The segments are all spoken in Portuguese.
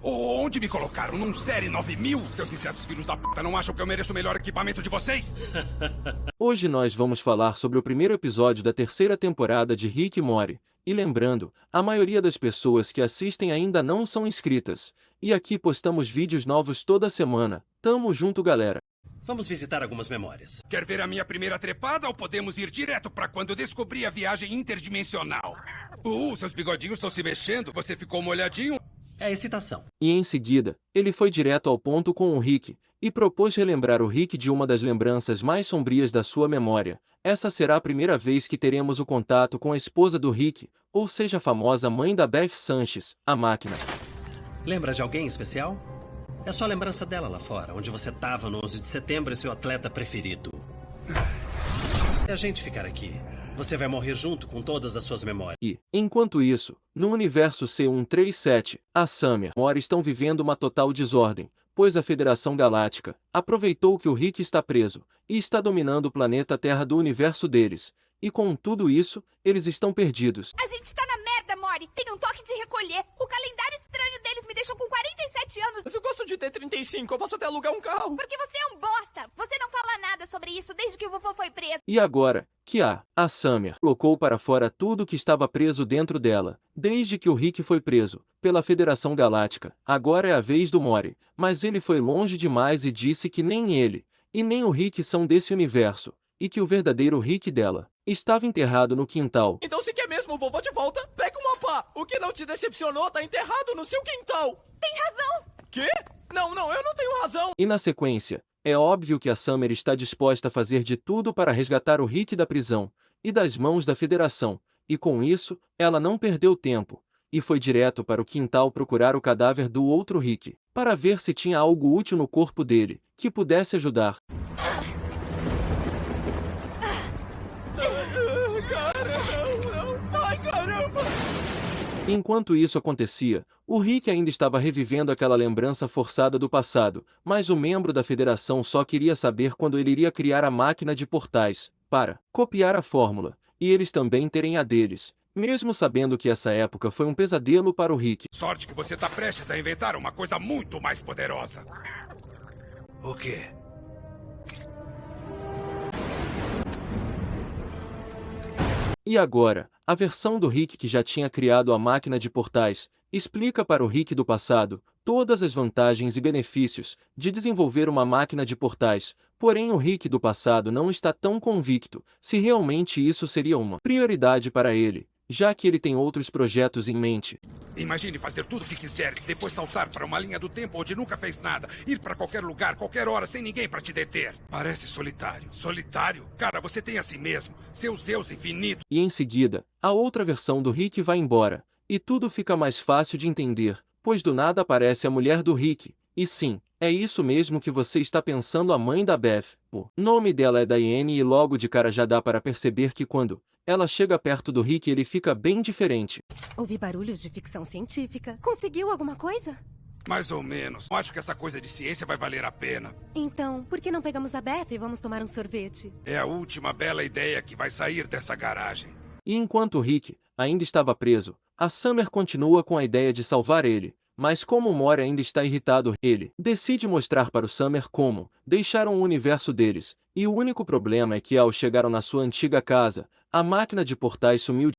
Onde me colocaram? Num Série 9000? Seus sinceros filhos da puta não acham que eu mereço o melhor equipamento de vocês? Hoje nós vamos falar sobre o primeiro episódio da terceira temporada de Rick e Morty. E lembrando, a maioria das pessoas que assistem ainda não são inscritas. E aqui postamos vídeos novos toda semana. Tamo junto, galera. Vamos visitar algumas memórias. Quer ver a minha primeira trepada ou podemos ir direto pra quando eu descobri a viagem interdimensional? Seus bigodinhos estão se mexendo, você ficou molhadinho? É excitação. E em seguida, ele foi direto ao ponto com o Rick, e propôs relembrar o Rick de uma das lembranças mais sombrias da sua memória. Essa será a primeira vez que teremos o contato com a esposa do Rick, ou seja, a famosa mãe da Beth Sanches, a máquina. Lembra de alguém especial? É só a lembrança dela lá fora, onde você estava no 11 de setembro e seu atleta preferido. Se a gente ficar aqui, você vai morrer junto com todas as suas memórias. E, enquanto isso, no universo C137, a Summer e Morty estão vivendo uma total desordem, pois a Federação Galáctica aproveitou que o Rick está preso e está dominando o planeta Terra do universo deles. E com tudo isso, eles estão perdidos. A gente tá na merda, Morty. Tem um toque de recolher. O calendário estranho deles me deixou com 47 anos. Mas eu gosto de ter 35, eu posso até alugar um carro. Porque você é um bosta. Você não fala nada sobre isso desde que o vovô foi preso. E agora, que a Summer colocou para fora tudo que estava preso dentro dela, desde que o Rick foi preso pela Federação Galáctica. Agora é a vez do Morty, mas ele foi longe demais e disse que nem ele e nem o Rick são desse universo, e que o verdadeiro Rick dela estava enterrado no quintal. Então se quer mesmo o vovô de volta, pega uma pá. O que não te decepcionou tá enterrado no seu quintal. Tem razão. Quê? Não, eu não tenho razão. E na sequência, é óbvio que a Summer está disposta a fazer de tudo para resgatar o Rick da prisão e das mãos da Federação, e com isso, ela não perdeu tempo, e foi direto para o quintal procurar o cadáver do outro Rick, para ver se tinha algo útil no corpo dele, que pudesse ajudar. Enquanto isso acontecia, o Rick ainda estava revivendo aquela lembrança forçada do passado, mas o membro da Federação só queria saber quando ele iria criar a máquina de portais, para copiar a fórmula, e eles também terem a deles, mesmo sabendo que essa época foi um pesadelo para o Rick. Sorte que você tá prestes a inventar uma coisa muito mais poderosa. O quê? E agora, a versão do Rick que já tinha criado a máquina de portais, explica para o Rick do passado todas as vantagens e benefícios de desenvolver uma máquina de portais, porém o Rick do passado não está tão convicto se realmente isso seria uma prioridade para ele, já que ele tem outros projetos em mente. Imagine fazer tudo o que quiser, depois saltar para uma linha do tempo onde nunca fez nada, ir para qualquer lugar, qualquer hora, sem ninguém para te deter. Parece solitário. Solitário? Cara, você tem a si mesmo, seus Zeus infinitos. E em seguida, a outra versão do Rick vai embora, e tudo fica mais fácil de entender, pois do nada aparece a mulher do Rick, e sim, é isso mesmo que você está pensando, a mãe da Beth. O nome dela é Diane e logo de cara já dá para perceber que quando ela chega perto do Rick ele fica bem diferente. Ouvi barulhos de ficção científica. Conseguiu alguma coisa? Mais ou menos. Acho que essa coisa de ciência vai valer a pena. Então, por que não pegamos a Beth e vamos tomar um sorvete? É a última bela ideia que vai sair dessa garagem. E enquanto o Rick ainda estava preso, a Summer continua com a ideia de salvar ele. Mas como o Morty ainda está irritado, ele decide mostrar para o Summer como deixaram o universo deles. E o único problema é que ao chegaram na sua antiga casa, a máquina de portais sumiu.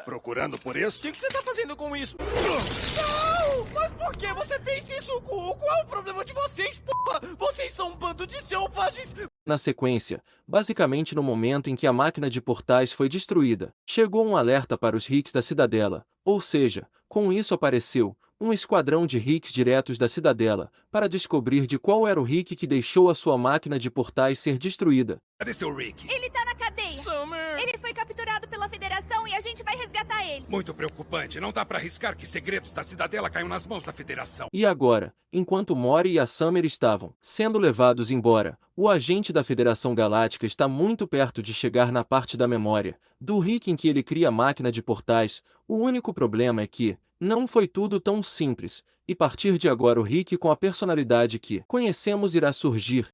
Procurando por isso? O que você tá fazendo com isso? Não! Mas por que você fez isso? Qual é o problema de vocês, porra? Vocês são um bando de selvagens! Na sequência, basicamente no momento em que a máquina de portais foi destruída, chegou um alerta para os Ricks da Cidadela, ou seja, com isso apareceu um esquadrão de Ricks diretos da Cidadela, para descobrir de qual era o Rick que deixou a sua máquina de portais ser destruída. Cadê seu Rick? Ele tá na cadeia. Summer! Ele foi capturado pela Federação e a gente vai resgatar ele. Muito preocupante. Não dá pra arriscar que segredos da Cidadela caiam nas mãos da Federação. E agora, enquanto Morty e a Summer estavam sendo levados embora, o agente da Federação Galáctica está muito perto de chegar na parte da memória do Rick em que ele cria a máquina de portais. O único problema é que não foi tudo tão simples, e a partir de agora o Rick com a personalidade que conhecemos irá surgir.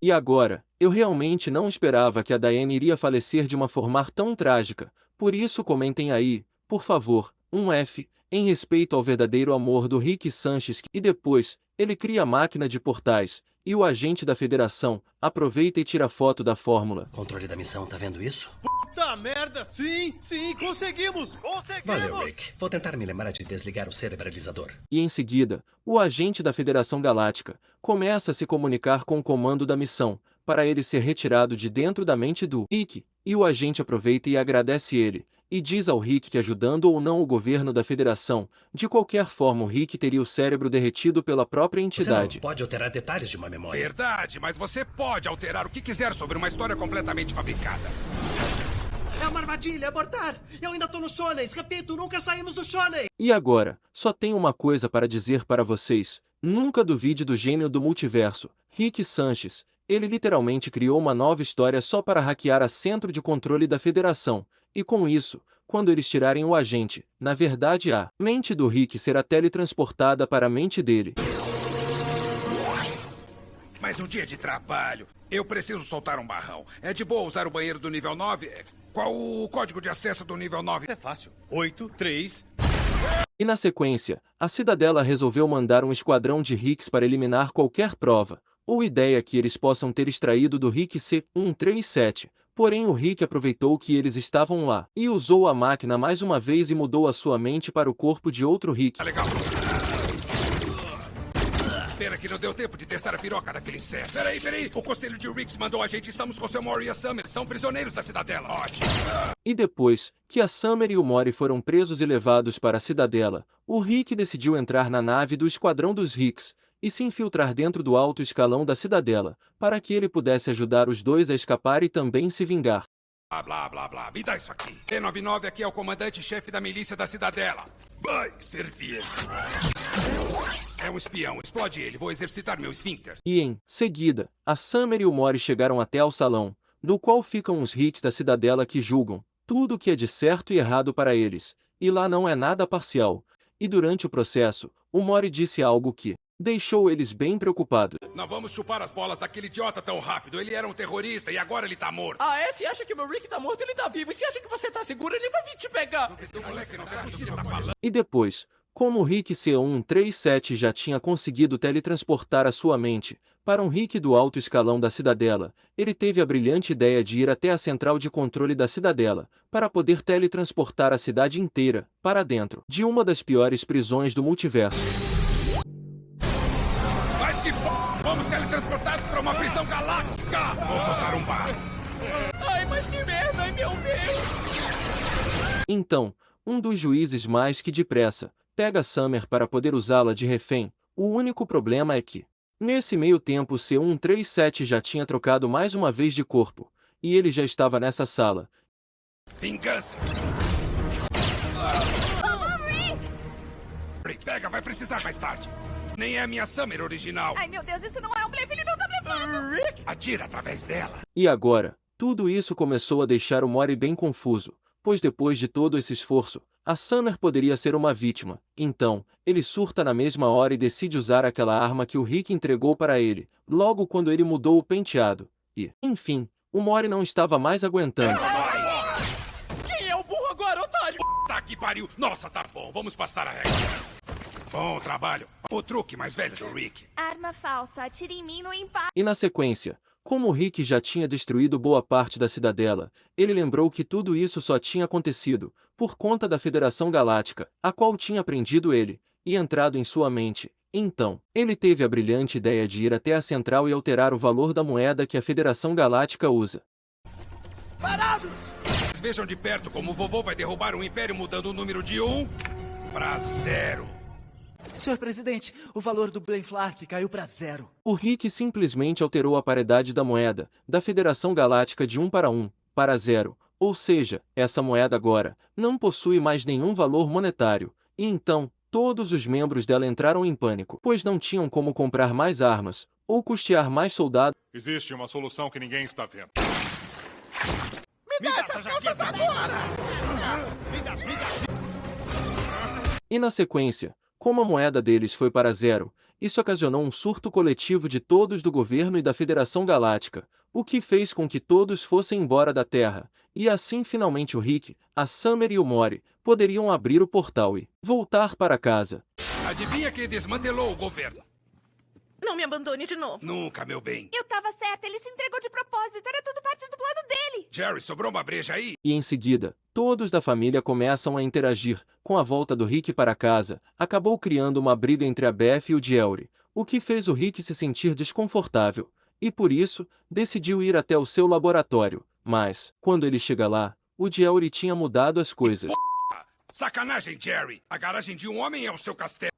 E agora, eu realmente não esperava que a Diane iria falecer de uma forma tão trágica, por isso comentem aí, por favor, um F, em respeito ao verdadeiro amor do Rick Sanchez. E depois, ele cria a máquina de portais, e o agente da Federação aproveita e tira foto da fórmula. Controle da missão, tá vendo isso? Puta merda! Sim, conseguimos! Valeu, Rick. Vou tentar me lembrar de desligar o cerebralizador. E em seguida, o agente da Federação Galáctica começa a se comunicar com o comando da missão, para ele ser retirado de dentro da mente do Rick, e o agente aproveita e agradece ele, e diz ao Rick que ajudando ou não o governo da Federação, de qualquer forma o Rick teria o cérebro derretido pela própria entidade. Você não pode alterar detalhes de uma memória. Verdade, mas você pode alterar o que quiser sobre uma história completamente fabricada. É uma armadilha, abortar! Eu ainda tô no shonen, repito, nunca saímos do shonen! E agora, só tenho uma coisa para dizer para vocês, nunca duvide do gênio do multiverso, Rick Sanchez. Ele literalmente criou uma nova história só para hackear a centro de controle da Federação, e com isso, quando eles tirarem o agente, na verdade a mente do Rick será teletransportada para a mente dele. Mais um dia de trabalho. Eu preciso soltar um barrão. É de boa usar o banheiro do nível 9? Qual o código de acesso do nível 9? É fácil. 8-3... E na sequência, a Cidadela resolveu mandar um esquadrão de Ricks para eliminar qualquer prova, ou ideia que eles possam ter extraído do Rick C-137. Porém o Rick aproveitou que eles estavam lá, e usou a máquina mais uma vez e mudou a sua mente para o corpo de outro Rick. Tá legal. Pena que não deu tempo de testar a piroca daquele inseto. Peraí. O conselho de Ricks mandou a gente. Estamos com seu Mori e a Summer. São prisioneiros da Cidadela. Ótimo. E depois que a Summer e o Mori foram presos e levados para a Cidadela, o Rick decidiu entrar na nave do Esquadrão dos Ricks e se infiltrar dentro do alto escalão da Cidadela, para que ele pudesse ajudar os dois a escapar e também se vingar. Blá. Me dá isso aqui. T-99 aqui é o comandante-chefe da milícia da Cidadela. Vai servir. É um espião. Explode ele. Vou exercitar meu esfíncter. E em seguida, a Summer e o Mori chegaram até ao salão, no qual ficam os Ricks da Cidadela que julgam tudo o que é de certo e errado para eles, e lá não é nada parcial. E durante o processo, o Mori disse algo que deixou eles bem preocupados. Não vamos chupar as bolas daquele idiota tão rápido. Ele era um terrorista e agora ele tá morto. Ah, é? Se acha que meu Rick tá morto, ele tá vivo. E se acha que você tá seguro, ele vai vir te pegar. Esse moleque não sabe o que ele tá falando. E depois, como o Rick C-137 já tinha conseguido teletransportar a sua mente para um Rick do alto escalão da Cidadela, ele teve a brilhante ideia de ir até a central de controle da Cidadela, para poder teletransportar a cidade inteira para dentro de uma das piores prisões do multiverso. Vamos teletransportados para uma prisão galáctica! Vou soltar um bar. Ai, mas que merda! Ai, meu Deus! Então, um dos juízes mais que depressa pega Summer para poder usá-la de refém. O único problema é que, nesse meio tempo o C-137 já tinha trocado mais uma vez de corpo, e ele já estava nessa sala. Vingança! Rick, pega, vai precisar mais tarde. Nem é a minha Summer original. Ai, meu Deus, isso não é um blefe, ele não tá blefando. Rick! Atira através dela. E agora, tudo isso começou a deixar o Mori bem confuso, pois depois de todo esse esforço, a Summer poderia ser uma vítima. Então, ele surta na mesma hora e decide usar aquela arma que o Rick entregou para ele, logo quando ele mudou o penteado. E, enfim, o Mori não estava mais aguentando. Quem é o burro agora, otário? Tá que pariu. Nossa, tá bom. Vamos passar a regra. Bom trabalho. O truque mais velho do Rick. Arma falsa, atire em mim no empate. E na sequência, como o Rick já tinha destruído boa parte da Cidadela, ele lembrou que tudo isso só tinha acontecido por conta da Federação Galáctica, a qual tinha prendido ele, e entrado em sua mente. Então, ele teve a brilhante ideia de ir até a central e alterar o valor da moeda que a Federação Galáctica usa. Parados! Vejam de perto como o vovô vai derrubar o Império mudando o número de 1 para 0. Senhor presidente, o valor do Blaine-Flark caiu para 0. O Rick simplesmente alterou a paridade da moeda da Federação Galáctica de 1 para 0, ou seja, essa moeda agora não possui mais nenhum valor monetário, e então, todos os membros dela entraram em pânico, pois não tinham como comprar mais armas, ou custear mais soldados. Existe uma solução que ninguém está vendo. Me dá essas calças agora! E na sequência, como a moeda deles foi para 0, Isso ocasionou um surto coletivo de todos do governo e da Federação Galáctica, o que fez com que todos fossem embora da Terra, e assim finalmente o Rick, a Summer e o Mori poderiam abrir o portal e voltar para casa. Adivinha quem desmantelou o governo? Não me abandone de novo. Nunca, meu bem. Eu tava certa, ele se entregou de propósito. Era tudo parte do plano dele. Jerry, sobrou uma breja aí? E em seguida, todos da família começam a interagir. Com a volta do Rick para casa, acabou criando uma briga entre a Beth e o Jerry, o que fez o Rick se sentir desconfortável, e por isso, decidiu ir até o seu laboratório. Mas, quando ele chega lá, o Jerry tinha mudado as coisas. Sacanagem, Jerry. A garagem de um homem é o seu castelo.